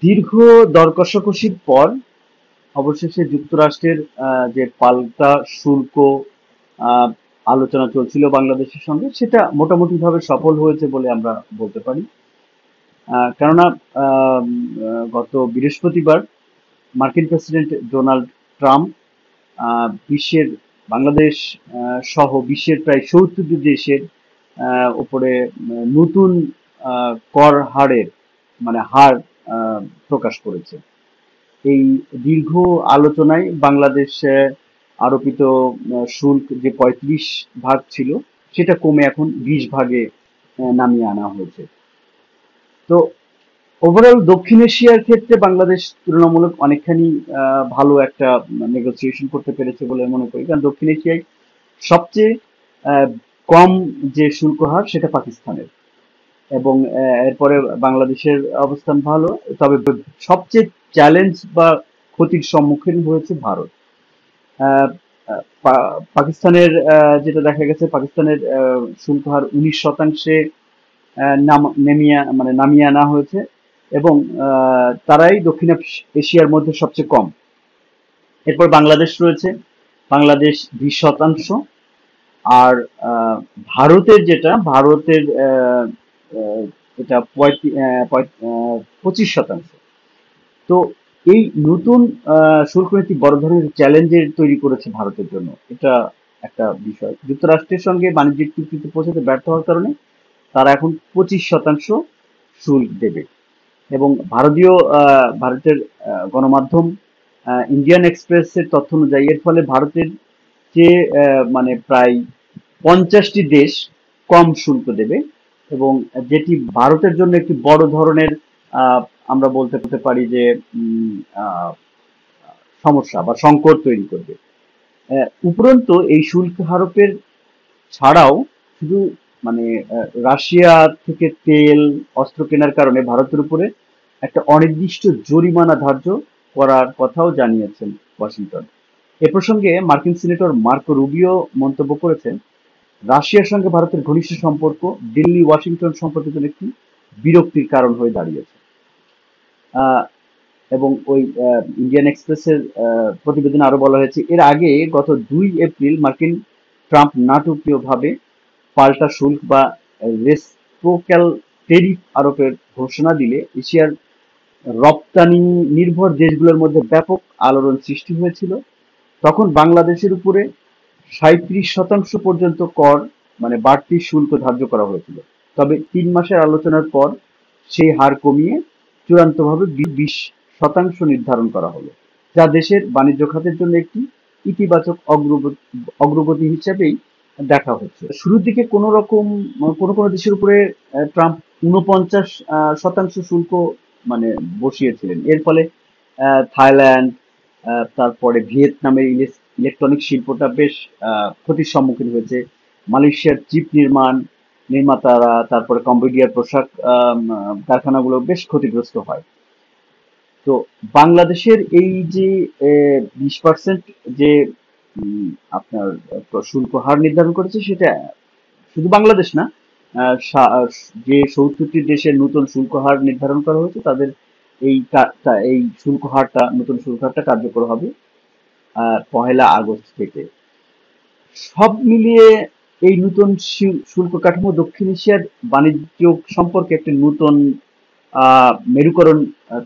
দীর্ঘ দর কষাকষির পর অবশেষে যুক্তরাষ্ট্রের যে পাল্টা শুল্ক আহ, আলোচনা চলছিল বাংলাদেশের সঙ্গে, সেটা মোটামুটি ভাবে সফল হয়েছে বলে আমরা বলতে পারি। কেননা গত বৃহস্পতিবার মার্কিন প্রেসিডেন্ট ডোনাল্ড ট্রাম্প বিশ্বের বাংলাদেশ সহ বিশ্বের প্রায় ৭০টি দেশের উপরে নতুন কর হারের হার প্রকাশ করেছে। এই দীর্ঘ আলোচনায় বাংলাদেশ আরোপিত শুল্ক যে ৩৫ ভাগ ছিল, সেটা কমে এখন ২০ ভাগে নামিয়ে আনা হয়েছে। তো ওভারঅল দক্ষিণ এশিয়ার ক্ষেত্রে বাংলাদেশ তুলনামূলক অনেকখানি ভালো একটা নেগোসিয়েশন করতে পেরেছে বলে মনে করি, কারণ দক্ষিণ এশিয়ায় সবচেয়ে আহ, কম যে শুল্ক হার সেটা পাকিস্তানের, এবং এরপরে বাংলাদেশের অবস্থান ভালো। তবে সবচেয়ে চ্যালেঞ্জ বা ক্ষতির সম্মুখীন হয়েছে ভারত। আহ, পাকিস্তানের যেটা দেখা গেছে, পাকিস্তানের শুল্ক হার 19%-এ নামিয়ে আনা হয়েছে, এবং তারাই দক্ষিণ এশিয়ার মধ্যে সবচেয়ে কম। এরপর বাংলাদেশ রয়েছে, বাংলাদেশ 20%। আর ভারতের ভারতের এটা 25%। তো এই নতুন শুল্ক নীতি বড় ধরনের চ্যালেঞ্জের তৈরি করেছে ভারতের জন্য। এটা একটা বিষয়। যুক্তরাষ্ট্রের সঙ্গে বাণিজ্যিক চুক্তিতে পৌঁছাতে ব্যর্থ হওয়ার কারণে তারা এখন 25% শুল্ক দেবে। এবং ভারতের গণমাধ্যম ইন্ডিয়ান এক্সপ্রেসের তথ্য অনুযায়ী এর ফলে ভারতের যে প্রায় 50টি দেশ কম শুল্ক দেবে, এবং যেটি ভারতের জন্য একটি বড় ধরনের আহ, আমরা বলতে পারি যে উম, আহ, সমস্যা বা সংকট তৈরি করবে। উপরন্তু এই শুল্ক আরোপের ছাড়াও শুধু মানে রাশিয়া থেকে তেল অস্ত্র কেনার কারণে ভারতের উপরে একটা অনির্দিষ্ট জরিমানা ধার্য করার কথাও জানিয়েছেন ওয়াশিংটন। এ প্রসঙ্গে মার্কিন সিনেটর মার্কো রুবিও মন্তব্য করেছেন, রাশিয়ার সঙ্গে ভারতের ঘনিষ্ঠ সম্পর্ক দিল্লি ওয়াশিংটন সম্পর্কের জন্য একটি বিরক্তির কারণ হয়ে দাঁড়িয়েছে। আহ, এবং ওই ইন্ডিয়ান এক্সপ্রেসের প্রতিবেদনে আরো বলা হয়েছে, এর আগে গত 2 এপ্রিল মার্কিন ট্রাম্প নাটকীয়ভাবে পাল্টা শুল্ক বা রেসিপ্রোক্যাল ট্যারিফ আরোপের ঘোষণা দিলে এশিয়ার রপ্তানি নির্ভর দেশগুলোর মধ্যে ব্যাপক আলোড়ন সৃষ্টি হয়েছিল। তখন বাংলাদেশের উপরে 37% পর্যন্ত কর বাড়তি শুল্ক ধার্য করা হয়েছিল। তবে 3 মাসের আলোচনার পর সেই হার কমিয়ে চূড়ান্তভাবে 20% নির্ধারণ করা হলো, যা দেশের বাণিজ্য খাতের জন্য একটি ইতিবাচক অগ্রগতি হিসেবেই দেখা হচ্ছে। শুরুর দিকে কোনো দেশের উপরে ট্রাম্প 49% শুল্ক বসিয়েছিলেন। এর ফলে থাইল্যান্ড, তারপরে ভিয়েতনামের ইলেকট্রনিক শিল্পটা বেশ ক্ষতির সম্মুখীন হয়েছে। মালয়েশিয়ার চিপ নির্মাতারা, তারপরে কম্বোডিয়ার পোশাক কারখানাগুলো বেশ ক্ষতিগ্রস্ত হয়। তো বাংলাদেশের এই যে 20% যে আপনার শুল্ক হার নির্ধারণ করেছে, সেটা শুধু বাংলাদেশ না, যে 70টি দেশের নতুন শুল্ক হার নির্ধারণ করা হয়েছে তাদের এই নতুন শুল্ক হারটা কার্যকর হবে 1লা আগস্ট থেকে। সব মিলিয়ে এই নতুন শুল্ক কাঠামো দক্ষিণ এশিয়ার বাণিজ্য সম্পর্কে একটি নতুন মেরুকরণ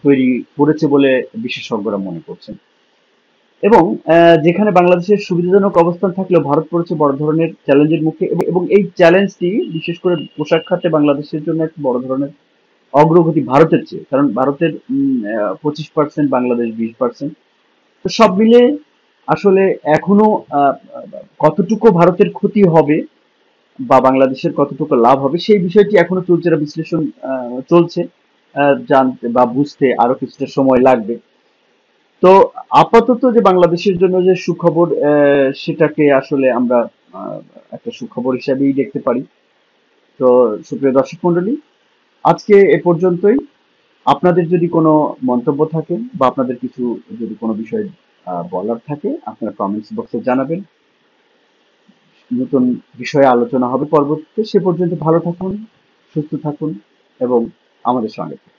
তৈরি করেছে বলে বিশেষজ্ঞরা মনে করছেন। এবং যেখানে বাংলাদেশের সুবিধাজনক অবস্থান থাকলেও ভারত পড়েছে বড় ধরনের চ্যালেঞ্জের মুখে, এবং এই চ্যালেঞ্জটি বিশেষ করে পোশাক খাতে বাংলাদেশের জন্য একটা বড় ধরনের অগ্রগতি ভারতের চেয়ে, কারণ ভারতের 25%, বাংলাদেশ 20%। তো সব মিলে আসলে এখনো কতটুকু ভারতের ক্ষতি হবে বা বাংলাদেশের কতটুকু লাভ হবে, সেই বিষয়টি এখনো চলছে, বিশ্লেষণ চলছে। জানতে বা বুঝতে আরো কিছুটা সময় লাগবে। তো আপাতত যে বাংলাদেশের জন্য যে সুখবর, সেটাকে আসলে আমরা আহ, একটা সুখবর হিসাবেই দেখতে পারি। তো সুপ্রিয় দর্শক মন্ডলী, আজকে এ পর্যন্তই। আপনাদের যদি কোনো মন্তব্য থাকে বা আপনাদের যদি কোনো বিষয় বলার থাকে, আপনারা কমেন্টস বক্সে জানাবেন। নতুন বিষয়ে আলোচনা হবে পরবর্তীতে। সে পর্যন্ত ভালো থাকুন, সুস্থ থাকুন, এবং আমাদের সঙ্গে থাকুন।